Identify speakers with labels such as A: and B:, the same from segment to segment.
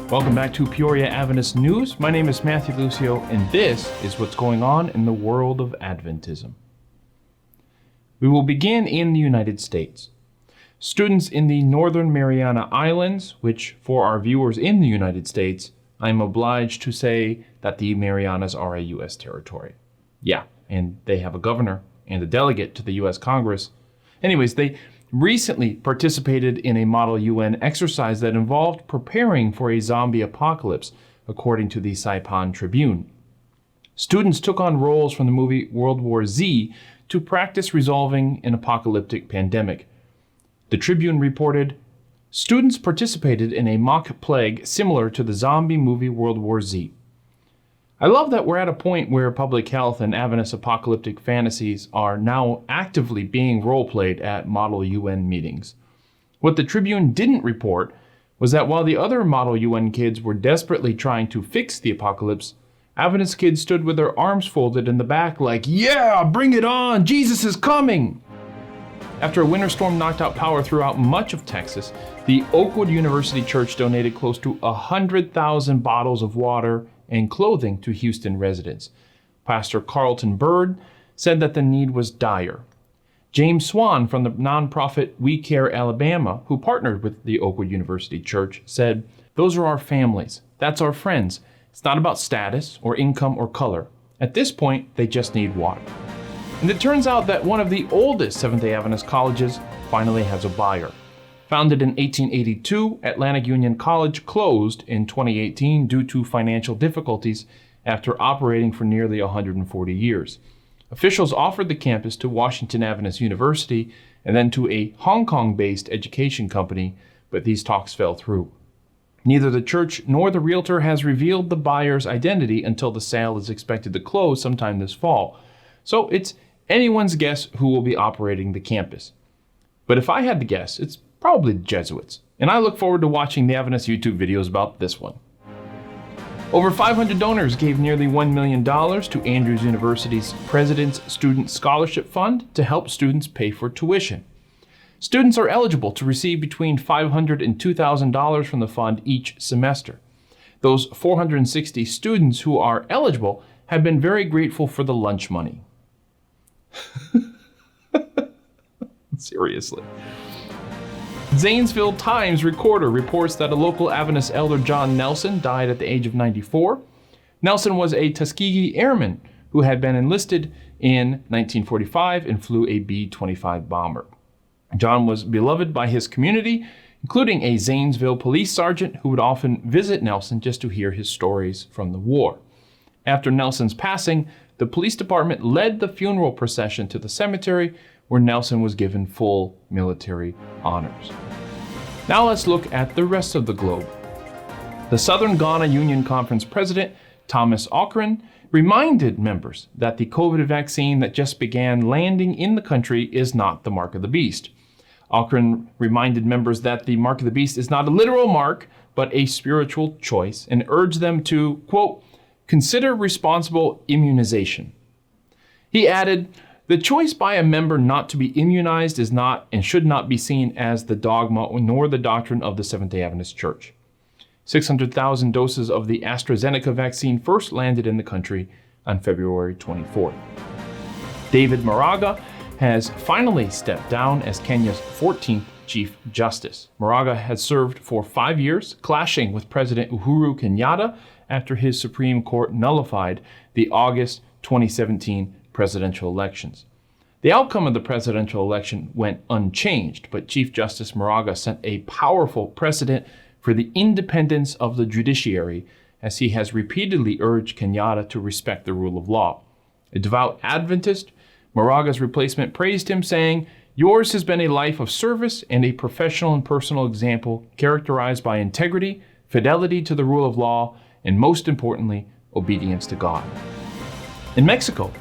A: Welcome back to Peoria Adventist News. My name is Matthew Lucio, and this is what's going on in the world of Adventism. We will begin in the United States. Students in the Northern Mariana Islands, which for our viewers in the United States, I'm obliged to say that the Marianas are a U.S. territory. Yeah, and they have a governor and a delegate to the U.S. Congress. Anyways, they recently participated in a Model UN exercise that involved preparing for a zombie apocalypse, according to the Saipan Tribune. Students took on roles from the movie World War Z to practice resolving an apocalyptic pandemic. The Tribune reported, students participated in a mock plague similar to the zombie movie World War Z. I love that we're at a point where public health and Adventist apocalyptic fantasies are now actively being role-played at Model UN meetings. What the Tribune didn't report was that while the other Model UN kids were desperately trying to fix the apocalypse, Adventist kids stood with their arms folded in the back like, "Yeah, bring it on! Jesus is coming!" After a winter storm knocked out power throughout much of Texas, the Oakwood University Church donated close to 100,000 bottles of water and clothing to Houston residents. Pastor Carlton Bird said that the need was dire. James Swan from the nonprofit We Care Alabama, who partnered with the Oakwood University Church, said, "Those are our families. That's our friends. It's not about status or income or color. At this point, they just need water." And it turns out that one of the oldest Seventh-day Adventist colleges finally has a buyer. Founded in 1882, Atlantic Union College closed in 2018 due to financial difficulties after operating for nearly 140 years. Officials offered the campus to Washington Adventist University and then to a Hong Kong-based education company, but these talks fell through. Neither the church nor the realtor has revealed the buyer's identity until the sale is expected to close sometime this fall. So it's anyone's guess who will be operating the campus. But if I had to guess, it's probably the Jesuits, and I look forward to watching the Adventist YouTube videos about this one. Over 500 donors gave nearly $1 million to Andrews University's President's Student Scholarship Fund to help students pay for tuition. Students are eligible to receive between $500 and $2,000 from the fund each semester. Those 460 students who are eligible have been very grateful for the lunch money. Seriously. Zanesville Times Recorder reports that a local Adventist elder, John Nelson, died at the age of 94. Nelson was a Tuskegee Airman who had been enlisted in 1945 and flew a B-25 bomber. John was beloved by his community, including a Zanesville police sergeant who would often visit Nelson just to hear his stories from the war. After Nelson's passing, the police department led the funeral procession to the cemetery where Nelson was given full military honors. Now let's look at the rest of the globe. The Southern Ghana Union Conference president, Thomas Ocran, reminded members that the COVID vaccine that just began landing in the country is not the mark of the beast. Ocran reminded members that the mark of the beast is not a literal mark, but a spiritual choice, and urged them to, quote, consider responsible immunization. He added, the choice by a member not to be immunized is not and should not be seen as the dogma nor the doctrine of the Seventh-day Adventist Church. 600,000 doses of the AstraZeneca vaccine first landed in the country on February 24th. David Moraga has finally stepped down as Kenya's 14th Chief Justice. Moraga has served for 5 years, clashing with President Uhuru Kenyatta after his Supreme Court nullified the August 2017 presidential elections. The outcome of the presidential election went unchanged, but Chief Justice Moraga set a powerful precedent for the independence of the judiciary, as he has repeatedly urged Kenyatta to respect the rule of law. A devout Adventist, Moraga's replacement praised him, saying, yours has been a life of service and a professional and personal example characterized by integrity, fidelity to the rule of law, and most importantly, obedience to God. In Mexico,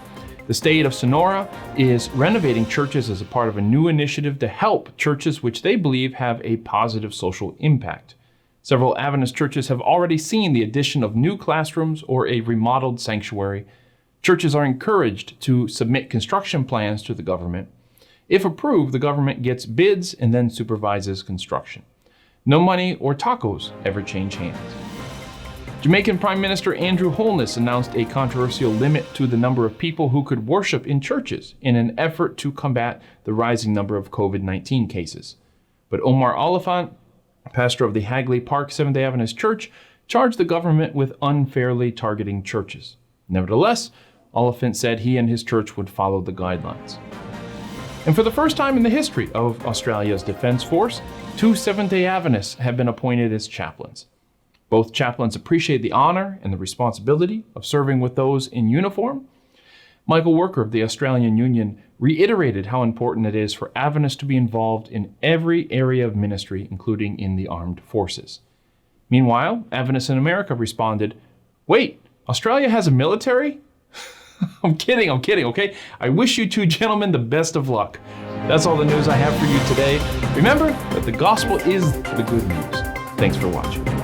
A: the state of Sonora is renovating churches as a part of a new initiative to help churches which they believe have a positive social impact. Several Adventist churches have already seen the addition of new classrooms or a remodeled sanctuary. Churches are encouraged to submit construction plans to the government. If approved, the government gets bids and then supervises construction. No money or tacos ever change hands. Jamaican Prime Minister Andrew Holness announced a controversial limit to the number of people who could worship in churches in an effort to combat the rising number of COVID-19 cases. But Omar Oliphant, pastor of the Hagley Park Seventh-day Adventist Church, charged the government with unfairly targeting churches. Nevertheless, Oliphant said he and his church would follow the guidelines. And for the first time in the history of Australia's Defence Force, 2 Seventh-day Adventists have been appointed as chaplains. Both chaplains appreciate the honor and the responsibility of serving with those in uniform. Michael Worker of the Australian Union reiterated how important it is for Adventists to be involved in every area of ministry, including in the armed forces. Meanwhile, Adventists in America responded, "Wait, Australia has a military?" I'm kidding, okay? I wish you two gentlemen the best of luck. That's all the news I have for you today. Remember that the gospel is the good news. Thanks for watching.